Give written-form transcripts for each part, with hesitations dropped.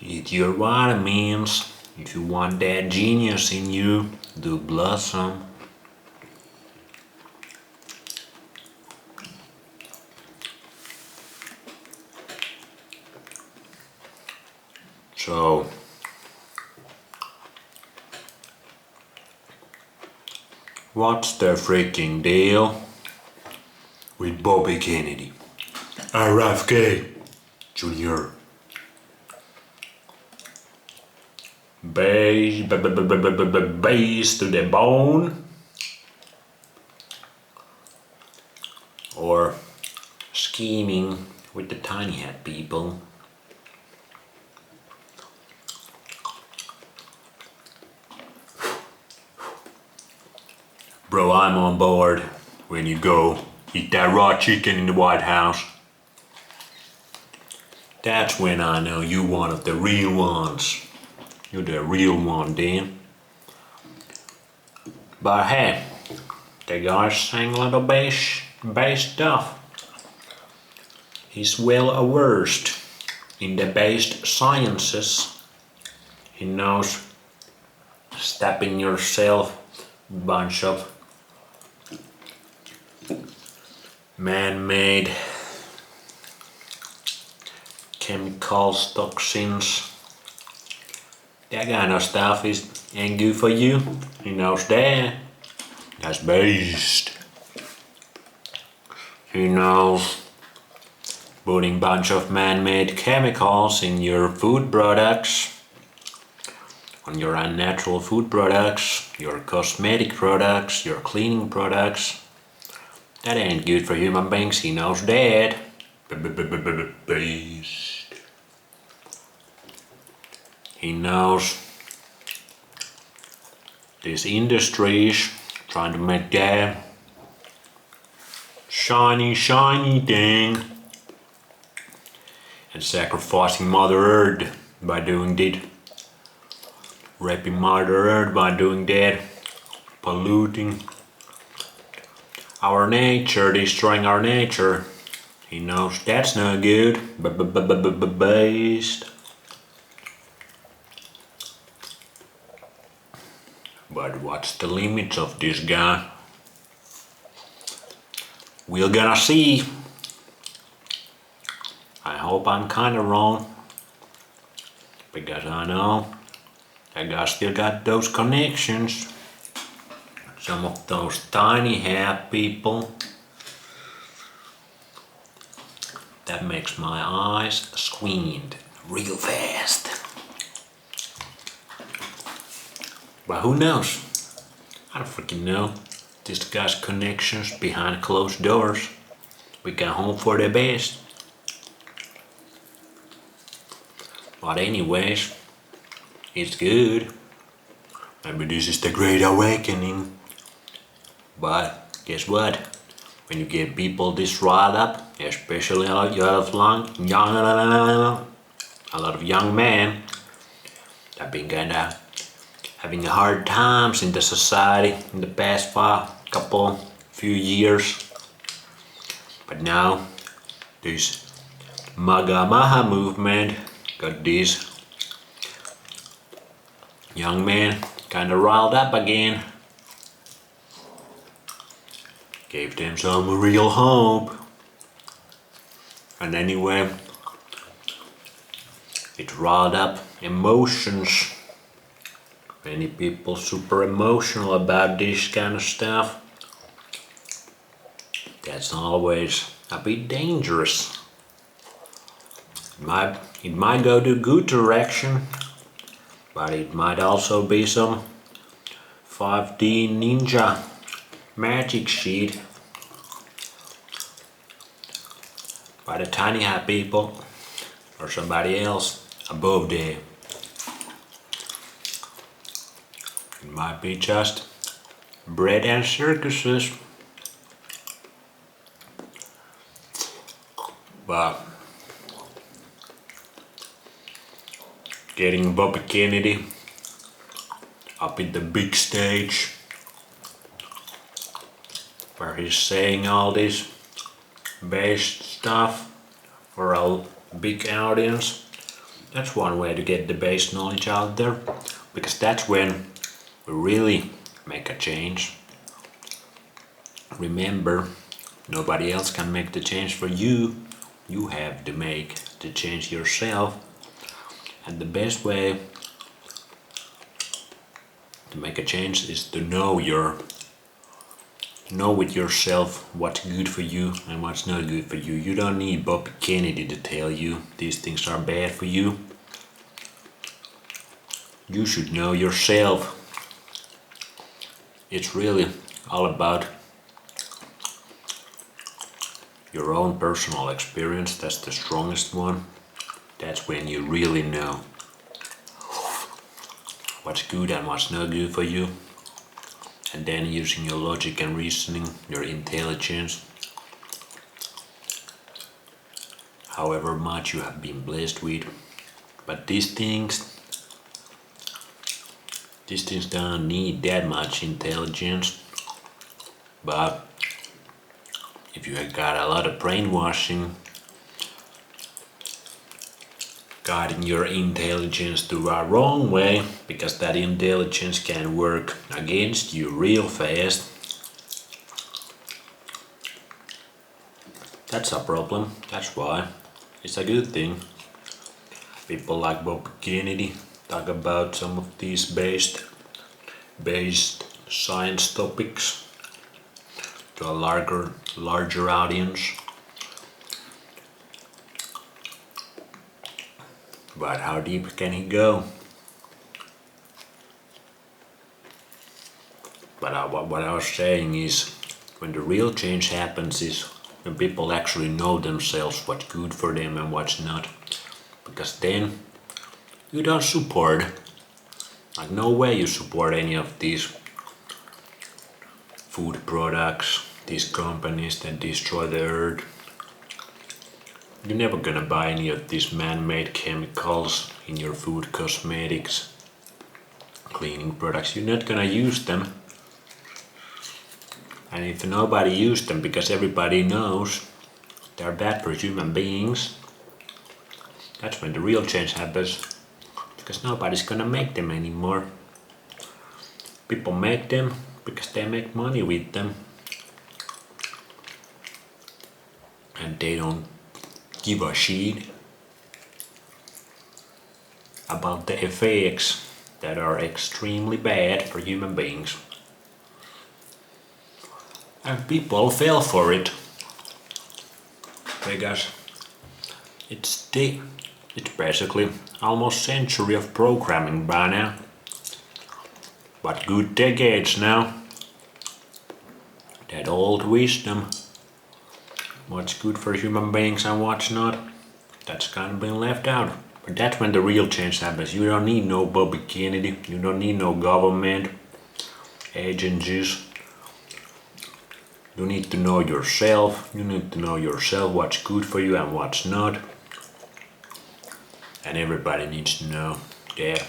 Eat your vitamins. If you want that genius in you, do blossom. So, what's the freaking deal with Bobby Kennedy? RFK Jr. Base to the bone, or scheming with the tiny hat people. Bro, I'm on board when you go eat that raw chicken in the White House. That's when I know you one of the real ones. You're the real one, Dan. But hey, the guy's saying a little bass stuff. He's well versed in the based sciences. He knows stepping yourself bunch of man-made chemicals, toxins, that kind of stuff ain't good for you. He knows that. That's based. He knows putting bunch of man-made chemicals in your food products, on your unnatural food products, your cosmetic products, your cleaning products. That ain't good for human beings. He knows that. Based. He knows these industries trying to make that shiny thing and sacrificing Mother Earth by doing that, raping Mother Earth by doing that, polluting our nature, destroying our nature. He knows that's not good. Based. But what's the limits of this guy? We're gonna see. I hope I'm kinda wrong, because I know that guy still got those connections. Some of those tiny hat people. That makes my eyes squint real fast. But who knows? I don't freaking know. This guy's connections behind closed doors. We can hope for the best. But anyways, it's good. Maybe this is the great awakening. But guess what? When you get people this riled up, especially a lot of young men that been kinda having hard times in the society in the past few years. But now this maha movement got these young men kinda riled up again. Gave them some real hope. And anyway, it riled up emotions. Many people super emotional about this kind of stuff. That's always a bit dangerous. It might go to good direction, but it might also be some 5D ninja magic shit by the tiny hat people or somebody else above there. It might be just bread and circuses. But getting Bobby Kennedy up in the big stage where he's saying all this based stuff for a big audience, That's one way to get the base knowledge out there, because that's when we really make a change. Remember, nobody else can make the change for you. You have to make the change yourself. And the best way to make a change is to know with yourself what's good for you and what's not good for you. You don't need Bob Kennedy to tell you these things are bad for you. You should know yourself. It's really all about your own personal experience. That's the strongest one. That's when you really know what's good and what's not good for you. And then using your logic and reasoning, your intelligence, however much you have been blessed with. But these things don't need that much intelligence. But if you have got a lot of brainwashing guiding your intelligence to a wrong way, because that intelligence can work against you real fast, that's a problem. That's why it's a good thing people like Bob Kennedy talk about some of these based science topics to a larger audience. But how deep can he go? But what I was saying is, when the real change happens is when people actually know themselves what's good for them and what's not. Because then you don't support, like no way you support any of these food products, these companies that destroy the earth. You're never gonna buy any of these man-made chemicals in your food, cosmetics, cleaning products. You're not gonna use them. And if nobody uses them because everybody knows they're bad for human beings, that's when the real change happens. Because nobody's gonna make them anymore. People make them because they make money with them. And they don't give a shit about the effects that are extremely bad for human beings. And people fell for it because it's basically almost a century of programming by now, but good decades now. That old wisdom, what's good for human beings and what's not, that's kind of been left out. But that's when the real change happens. You don't need no Bobby Kennedy, you don't need no government agencies. You need to know yourself. You need to know yourself what's good for you and what's not. And everybody needs to know that.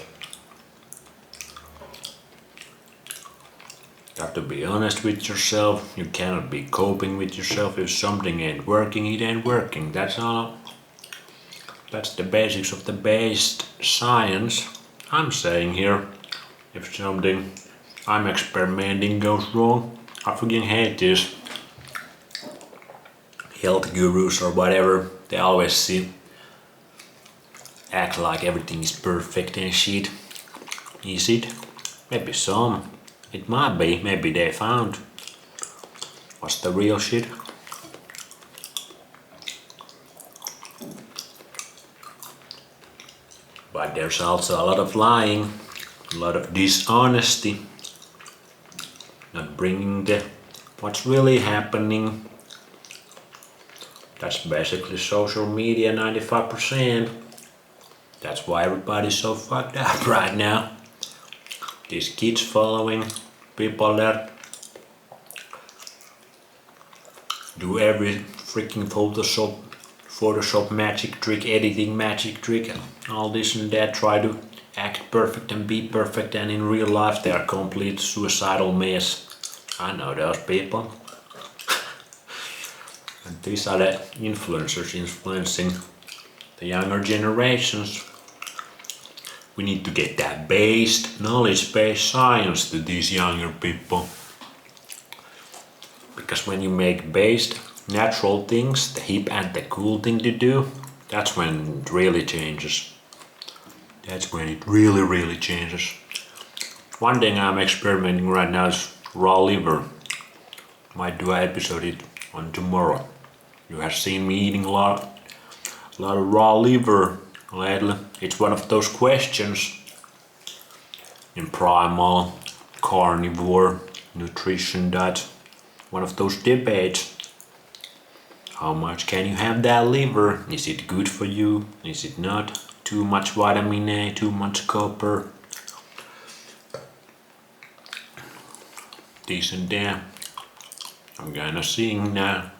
You have to be honest with yourself. You cannot be coping with yourself. If something ain't working, it ain't working. That's all. That's the basics of the based science I'm saying here. If something I'm experimenting goes wrong, I fucking hate this. Health gurus or whatever, they always act like everything is perfect and shit. Is it? Maybe some. It might be. Maybe they found what's the real shit. But there's also a lot of lying, a lot of dishonesty, not bringing the what's really happening. That's basically social media 95%. That's why everybody's so fucked up right now. These kids following people that do every freaking Photoshop magic trick, editing magic trick, and all this and that, try to act perfect and be perfect, and in real life they are complete suicidal mess. I know those people. And these are the influencers influencing the younger generations. We need to get that knowledge-based science to these younger people. Because when you make based natural things, the hip and the cool thing to do, that's when it really changes. That's when it really, really changes. One thing I'm experimenting right now is raw liver. Might do an episode on tomorrow. You have seen me eating a lot of raw liver lately. It's one of those questions in primal, carnivore, nutrition diet. One of those debates. How much can you have that liver? Is it good for you? Is it not? Too much vitamin A, too much copper. This and that. I'm gonna sing now.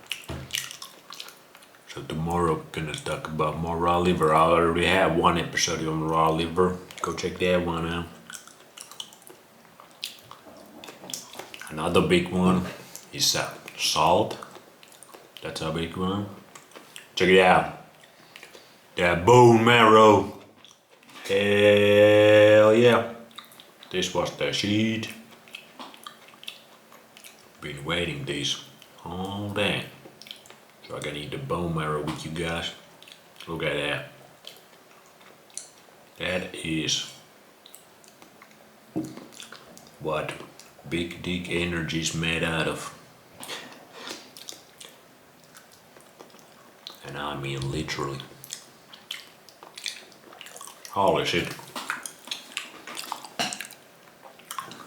So tomorrow we're gonna talk about more raw liver. I already have one episode on raw liver. Go check that one out. Another big one is salt. That's a big one. Check it out. That bone marrow. Hell yeah. This was the sheet. Been waiting this all day. So I can eat the bone marrow with you guys. Look at that. That is what big dick energy is made out of. And I mean literally. Holy shit.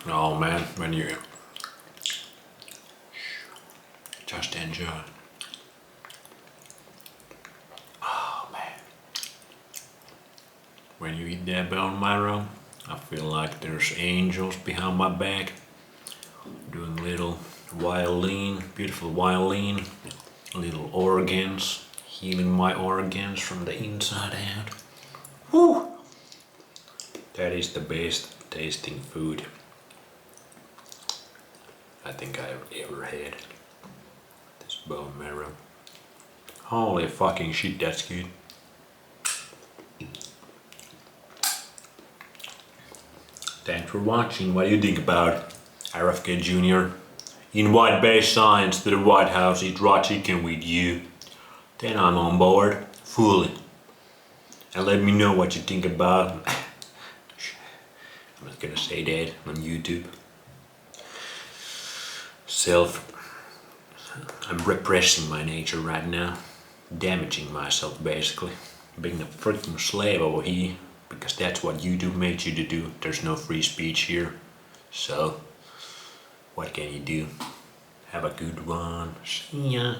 Oh man, when you just enjoy. Oh man. When you eat that bone marrow, I feel like there's angels behind my back doing little violin, beautiful violin, little organs, healing my organs from the inside out. Woo! That is the best tasting food I think I've ever had. This bone marrow. Holy fucking shit, that's good. Thanks for watching. What do you think about RFK Jr.? Invite based science to the White House, eat raw chicken with you. Then I'm on board fully. And let me know what you think about. I'm not gonna say that on YouTube. I'm repressing my nature right now. Damaging myself basically. Being a freaking slave over here. Because that's what YouTube makes you to do. There's no free speech here. So, what can you do? Have a good one. See ya.